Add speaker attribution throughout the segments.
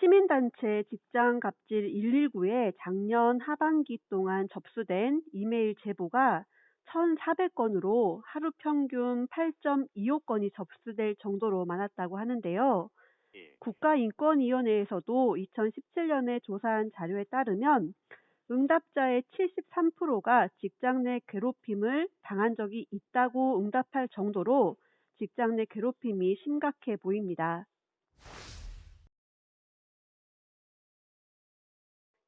Speaker 1: 시민단체 직장갑질 119에 작년 하반기 동안 접수된 이메일 제보가 1,400건으로 하루 평균 8.25건이 접수될 정도로 많았다고 하는데요.
Speaker 2: 예.
Speaker 1: 국가인권위원회에서도 2017년에 조사한 자료에 따르면 응답자의 73%가 직장 내 괴롭힘을 당한 적이 있다고 응답할 정도로 직장 내 괴롭힘이 심각해 보입니다.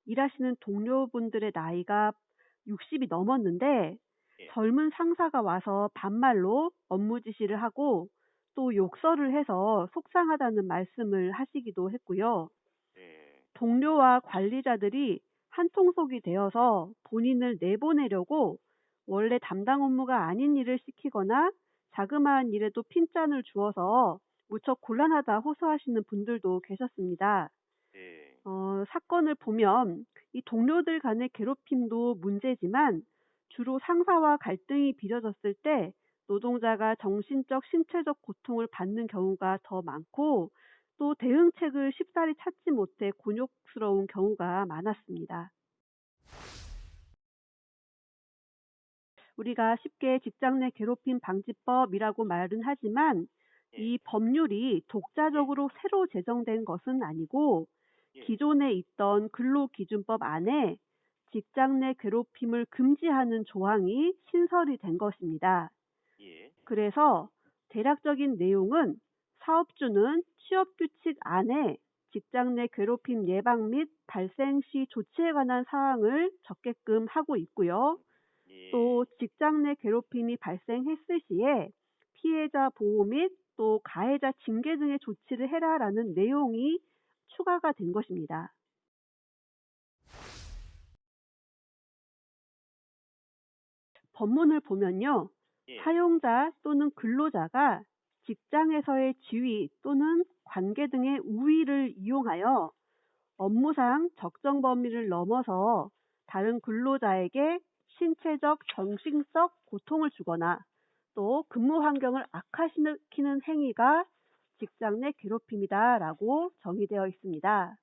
Speaker 1: 일하시는 동료분들의 나이가 60이 넘었는데
Speaker 2: 예.
Speaker 1: 젊은 상사가 와서 반말로 업무 지시를 하고 또 욕설을 해서 속상하다는 말씀을 하시기도 했고요.
Speaker 2: 예.
Speaker 1: 동료와 관리자들이 한통속이 되어서 본인을 내보내려고 원래 담당 업무가 아닌 일을 시키거나 자그마한 일에도 핀잔을 주어서 무척 곤란하다 호소하시는 분들도 계셨습니다.
Speaker 2: 예.
Speaker 1: 사건을 보면 이 동료들 간의 괴롭힘도 문제지만 주로 상사와 갈등이 빚어졌을 때 노동자가 정신적, 신체적 고통을 받는 경우가 더 많고 또 대응책을 쉽사리 찾지 못해 곤욕스러운 경우가 많았습니다. 우리가 쉽게 직장 내 괴롭힘 방지법이라고 말은 하지만
Speaker 2: 예.
Speaker 1: 이 법률이
Speaker 2: 예.
Speaker 1: 독자적으로 새로 제정된 것은 아니고
Speaker 2: 예.
Speaker 1: 기존에 있던 근로기준법 안에 직장 내 괴롭힘을 금지하는 조항이 신설이 된 것입니다.
Speaker 2: 예.
Speaker 1: 그래서 대략적인 내용은 사업주는 취업규칙 안에 직장 내 괴롭힘 예방 및 발생 시 조치에 관한 사항을 적게끔 하고 있고요.
Speaker 2: 예.
Speaker 1: 또 직장 내 괴롭힘이 발생했을 시에 피해자 보호 및 또 가해자 징계 등의 조치를 해라라는 내용이 추가가 된 것입니다. 법문을 보면요.
Speaker 2: 예.
Speaker 1: 사용자 또는 근로자가 직장에서의 지위 또는 관계 등의 우위를 이용하여 업무상 적정 범위를 넘어서 다른 근로자에게 신체적, 정신적 고통을 주거나 또 근무 환경을 악화시키는 행위가 직장 내 괴롭힘이다라고 정의되어 있습니다.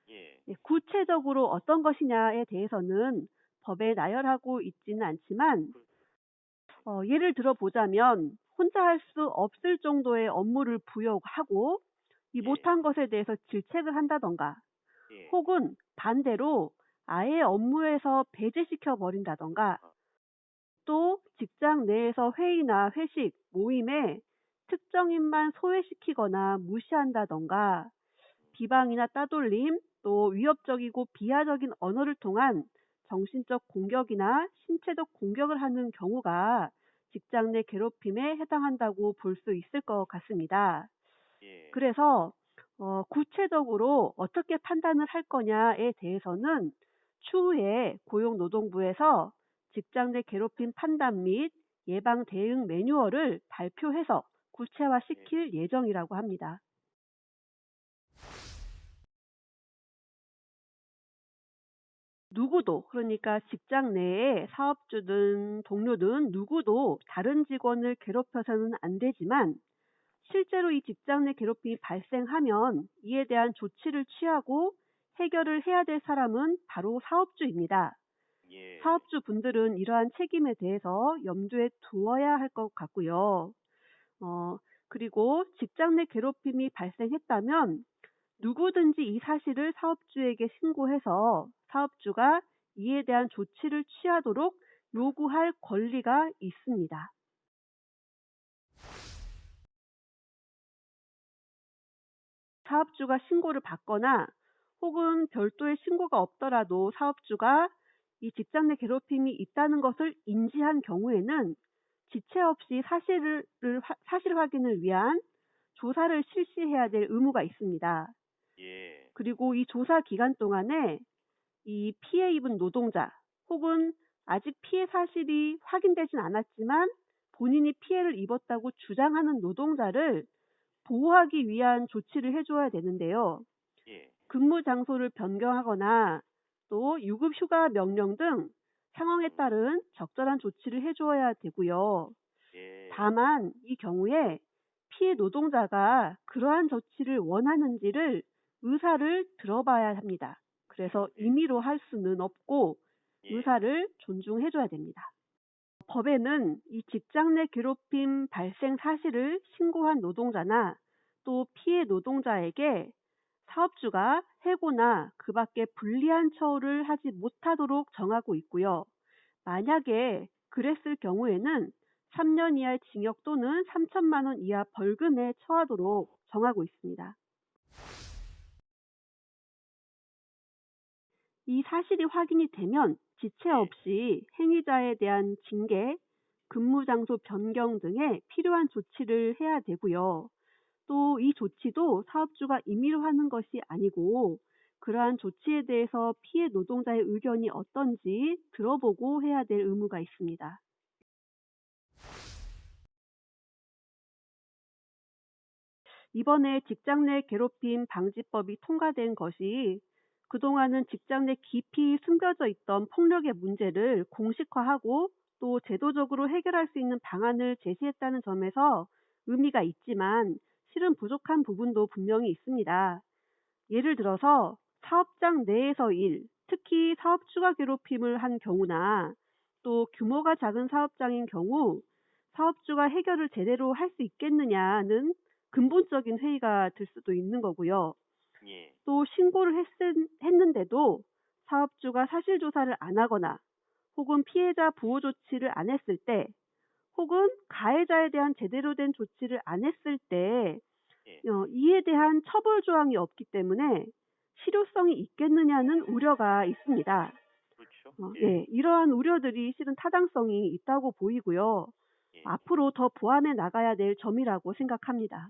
Speaker 2: 예.
Speaker 1: 구체적으로 어떤 것이냐에 대해서는 법에 나열하고 있지는 않지만
Speaker 2: 그
Speaker 1: 예를 들어보자면 혼자 할 수 없을 정도의 업무를 부여하고 이
Speaker 2: 예.
Speaker 1: 못한 것에 대해서 질책을 한다던가
Speaker 2: 예.
Speaker 1: 혹은 반대로 아예 업무에서 배제시켜 버린다던가
Speaker 2: 아.
Speaker 1: 또 직장 내에서 회의나 회식, 모임에 특정인만 소외시키거나 무시한다던가 비방이나 따돌림, 또 위협적이고 비하적인 언어를 통한 정신적 공격이나 신체적 공격을 하는 경우가 직장 내 괴롭힘에 해당한다고 볼 수 있을 것 같습니다.
Speaker 2: 예.
Speaker 1: 그래서 구체적으로 어떻게 판단을 할 거냐에 대해서는 추후에 고용노동부에서 직장 내 괴롭힘 판단 및 예방 대응 매뉴얼을 발표해서
Speaker 2: 예.
Speaker 1: 구체화시킬 예정이라고 합니다. 누구도 그러니까 직장 내에 사업주든 동료든 누구도 다른 직원을 괴롭혀서는 안 되지만 실제로 이 직장 내 괴롭힘이 발생하면 이에 대한 조치를 취하고 해결을 해야 될 사람은 바로 사업주입니다.
Speaker 2: 예.
Speaker 1: 사업주 분들은 이러한 책임에 대해서 염두에 두어야 할 것 같고요. 어, 그리고 직장 내 괴롭힘이 발생했다면 누구든지 이 사실을 사업주에게 신고해서 사업주가 이에 대한 조치를 취하도록 요구할 권리가 있습니다. 사업주가 신고를 받거나 혹은 별도의 신고가 없더라도 사업주가 이 직장 내 괴롭힘이 있다는 것을 인지한 경우에는 지체 없이 사실 확인을 위한 조사를 실시해야 될 의무가 있습니다.
Speaker 2: 예.
Speaker 1: 그리고 이 조사 기간 동안에 이 피해 입은 노동자 혹은 아직 피해 사실이 확인되진 않았지만 본인이 피해를 입었다고 주장하는 노동자를 보호하기 위한 조치를 해줘야 되는데요.
Speaker 2: 예.
Speaker 1: 근무 장소를 변경하거나 또 유급 휴가 명령 등 상황에
Speaker 2: 음.
Speaker 1: 따른 적절한 조치를 해주어야 되고요.
Speaker 2: 예.
Speaker 1: 다만 이 경우에 피해 노동자가 그러한 조치를 원하는지를 의사를 들어봐야 합니다. 그래서 임의로 할 수는 없고
Speaker 2: 예.
Speaker 1: 의사를 존중해줘야 됩니다. 법에는 이 직장 내 괴롭힘 발생 사실을 신고한 노동자나 또 피해 노동자에게 사업주가 해고나 그 밖에 불리한 처우를 하지 못하도록 정하고 있고요. 만약에 그랬을 경우에는 3년 이하의 징역 또는 3천만 원 이하 벌금에 처하도록 정하고 있습니다. 이 사실이 확인이 되면 지체 없이 행위자에 대한 징계, 근무 장소 변경 등의 필요한 조치를 해야 되고요. 또 이 조치도 사업주가 임의로 하는 것이 아니고 그러한 조치에 대해서 피해 노동자의 의견이 어떤지 들어보고 해야 될 의무가 있습니다. 이번에 직장 내 괴롭힘 방지법이 통과된 것이 그동안은 직장 내 깊이 숨겨져 있던 폭력의 문제를 공식화하고 또 제도적으로 해결할 수 있는 방안을 제시했다는 점에서 의미가 있지만 실은 부족한 부분도 분명히 있습니다. 예를 들어서 사업장 내에서 일, 특히 사업 추가 괴롭힘을 한 경우나 또 규모가 작은 사업장인 경우 사업주가 해결을 제대로 할 수 있겠느냐는 근본적인 회의가 들 수도 있는 거고요.
Speaker 2: 예.
Speaker 1: 또 신고를 했는데도 사업주가 사실 조사를 안 하거나 혹은 피해자 보호 조치를 안 했을 때 혹은 가해자에 대한 제대로 된 조치를 안 했을 때
Speaker 2: 예.
Speaker 1: 이에 대한 처벌 조항이 없기 때문에 실효성이 있겠느냐는 우려가 있습니다.
Speaker 2: 그렇죠.
Speaker 1: 예, 이러한 우려들이 실은 타당성이 있다고 보이고요.
Speaker 2: 예.
Speaker 1: 앞으로 더 보완해 나가야 될 점이라고 생각합니다.